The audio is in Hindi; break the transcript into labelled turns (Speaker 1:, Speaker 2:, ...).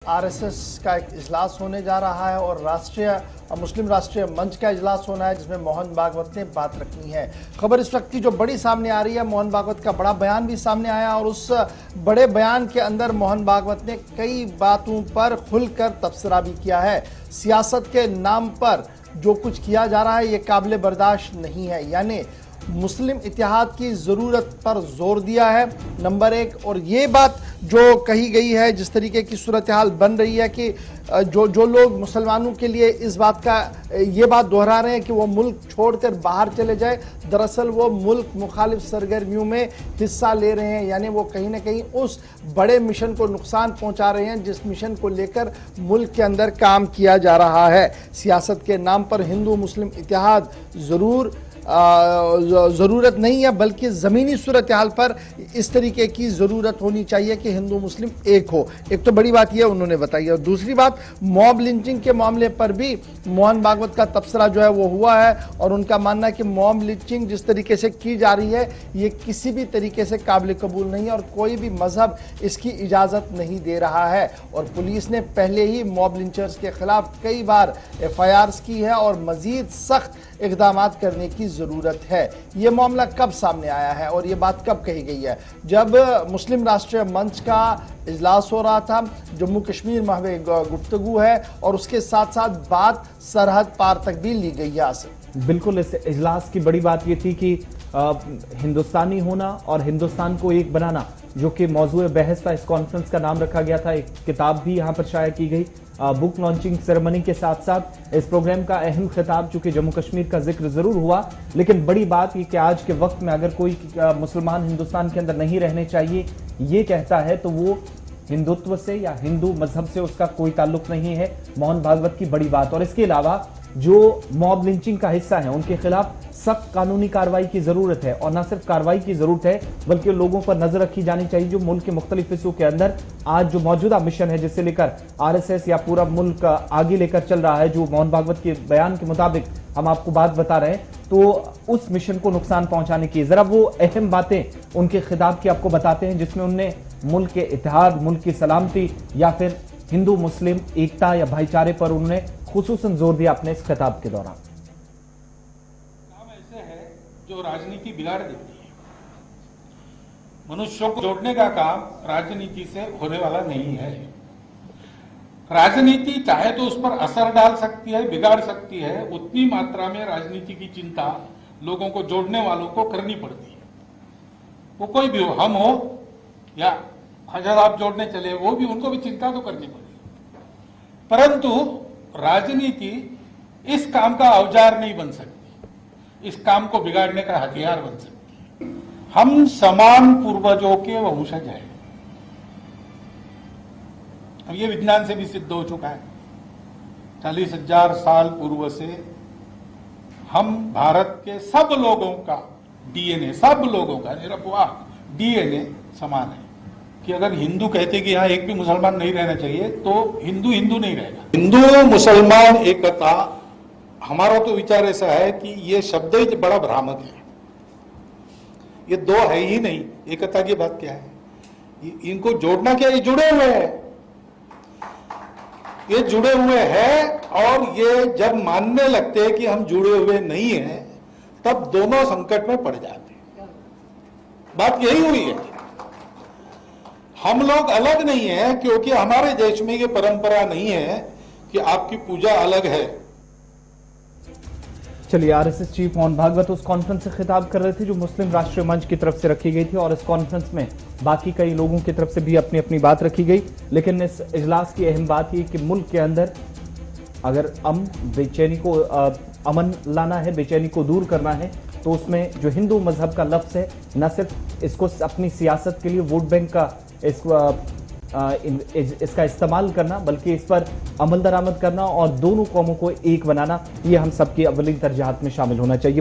Speaker 1: आरएसएस का एक इजलास होने जा रहा है और मुस्लिम राष्ट्रीय मंच का इजलास होना है जिसमें मोहन भागवत ने बात रखनी है। खबर इस वक्त की जो बड़ी सामने आ रही है, मोहन भागवत का बड़ा बयान भी सामने आया और उस बड़े बयान के अंदर मोहन भागवत ने कई बातों पर खुलकर तबसरा भी किया है। सियासत के नाम पर जो कुछ किया जा रहा है ये काबिल बर्दाश्त नहीं है, यानी मुस्लिम इतिहाद की ज़रूरत पर जोर दिया है नंबर एक। और ये बात जो कही गई है, जिस तरीके की सूरत हाल बन रही है कि जो लोग मुसलमानों के लिए इस बात का ये बात दोहरा रहे हैं कि वो मुल्क छोड़कर बाहर चले जाए, दरअसल वो मुल्क मुखालिफ सरगर्मियों में हिस्सा ले रहे हैं, यानी वो कहीं ना कहीं उस बड़े मिशन को नुकसान पहुंचा रहे हैं जिस मिशन को लेकर मुल्क के अंदर काम किया जा रहा है। सियासत के नाम पर हिंदू मुस्लिम इतिहाद ज़रूरत नहीं है, बल्कि ज़मीनी सूरत हाल पर इस तरीके की ज़रूरत होनी चाहिए कि हिंदू मुस्लिम एक हो। एक तो बड़ी बात यह उन्होंने बताई है, और दूसरी बात मॉब लिंचिंग के मामले पर भी मोहन भागवत का तबसरा जो है वो हुआ है और उनका मानना है कि मॉब लिंचिंग जिस तरीके से की जा रही है ये किसी भी तरीके से काबिल कबूल नहीं है और कोई भी मजहब इसकी इजाज़त नहीं दे रहा है। और पुलिस ने पहले ही मॉब लिंचर्स के खिलाफ कई बार FIRs की है और मजीद सख्त इकदाम करने की ज़रूरत है। ये मामला कब सामने आया है और ये बात कब कही गई है? जब मुस्लिम राष्ट्रीय मंच का इजलास हो रहा था, जम्मू कश्मीर महवे गुफ्तगू है और उसके साथ साथ बात सरहद पार तक भी ली गई है।
Speaker 2: बिल्कुल, इस इजलास की बड़ी बात ये थी कि हिंदुस्तानी होना और हिंदुस्तान को एक बनाना जो कि मौजूद बहस था। इस कॉन्फ्रेंस का नाम रखा गया था, एक किताब भी यहाँ पर शाया की गई। बुक लॉन्चिंग सेरेमनी के साथ साथ इस प्रोग्राम का अहम खिताब चूंकि जम्मू कश्मीर का जिक्र जरूर हुआ, लेकिन बड़ी बात ये कि आज के वक्त में अगर कोई मुसलमान हिंदुस्तान के अंदर नहीं रहने चाहिए ये कहता है तो वो हिंदुत्व से या हिंदू मजहब से उसका कोई ताल्लुक नहीं है। मोहन भागवत की बड़ी बात। और इसके अलावा जो मॉब लिंचिंग का हिस्सा है उनके खिलाफ सख्त कानूनी कार्रवाई की जरूरत है, और न सिर्फ कार्रवाई की जरूरत है बल्कि लोगों पर नजर रखी जानी चाहिए जो मुल्क के मुख्तलिफ हिस्सों के अंदर आज जो मौजूदा मिशन है जिससे लेकर RSS या पूरा मुल्क आगे लेकर चल रहा है, जो मोहन भागवत के बयान के मुताबिक हम आपको बात बता रहे हैं, तो उस मिशन को नुकसान पहुंचाने की जरा वो अहम बातें उनके खिताब की आपको बताते हैं जिसमें उनने मुल्क के इत्तेहाद, मुल्क की सलामती या फिर हिंदू मुस्लिम एकता या भाईचारे पर उन्होंने खुसूसन जोर दिया अपने इस खिताब के दौरान।
Speaker 3: काम ऐसे है जो राजनीति बिगाड़ देती है। मनुष्यों को जोड़ने का काम राजनीति से होने वाला नहीं है। राजनीति चाहे तो उस पर असर डाल सकती है, बिगाड़ सकती है, उतनी मात्रा में राजनीति की चिंता लोगों को जोड़ने वालों को करनी पड़ती है। वो कोई भी हो, हम हो या ख्वाजा साहब जोड़ने चले, वो भी, उनको भी चिंता तो करनी पड़ेगी। परंतु राजनीति इस काम का औजार नहीं बन सकती, इस काम को बिगाड़ने का हथियार बन सकती है। हम समान पूर्वजों के वंशज हैं। अब ये विज्ञान से भी सिद्ध हो चुका है। 40,000 साल पूर्व से हम भारत के सब लोगों का DNA, सब लोगों का निरपवाह DNA समान है। कि अगर हिंदू कहते कि यहाँ एक भी मुसलमान नहीं रहना चाहिए तो हिंदू हिंदू नहीं रहेगा। हिंदू मुसलमान एकता, हमारा तो विचार ऐसा है कि ये शब्द ही बड़ा भ्रामक है। ये दो है ही नहीं, एकता की बात क्या है? इनको जोड़ना क्या? ये जुड़े हुए हैं, ये जुड़े हुए हैं। और ये जब मानने लगते हैं कि हम जुड़े हुए नहीं हैं तब दोनों संकट में पड़ जाते हैं। बात यही हुई है। हम लोग अलग नहीं है क्योंकि हमारे देश में ये परंपरा नहीं है कि आपकी पूजा अलग है।
Speaker 2: चलिए, RSS चीफ मोहन भागवत उस कॉन्फ्रेंस से खिताब कर रहे थे जो मुस्लिम राष्ट्रीय मंच की तरफ से रखी गई थी, और इस कॉन्फ्रेंस में बाकी कई लोगों की तरफ से भी अपनी अपनी बात रखी गई। लेकिन इस इजलास की अहम बात यह कि मुल्क के अंदर अगर बेचैनी को अमन लाना है, बेचैनी को दूर करना है, तो उसमें जो हिंदू मजहब का लफ्ज है न सिर्फ इसको अपनी सियासत के लिए वोट बैंक का इसका इस्तेमाल करना, बल्कि इस पर अमल दरामद करना और दोनों कौमों को एक बनाना, ये हम सबकी अव्वलीन तरजीहात में शामिल होना चाहिए।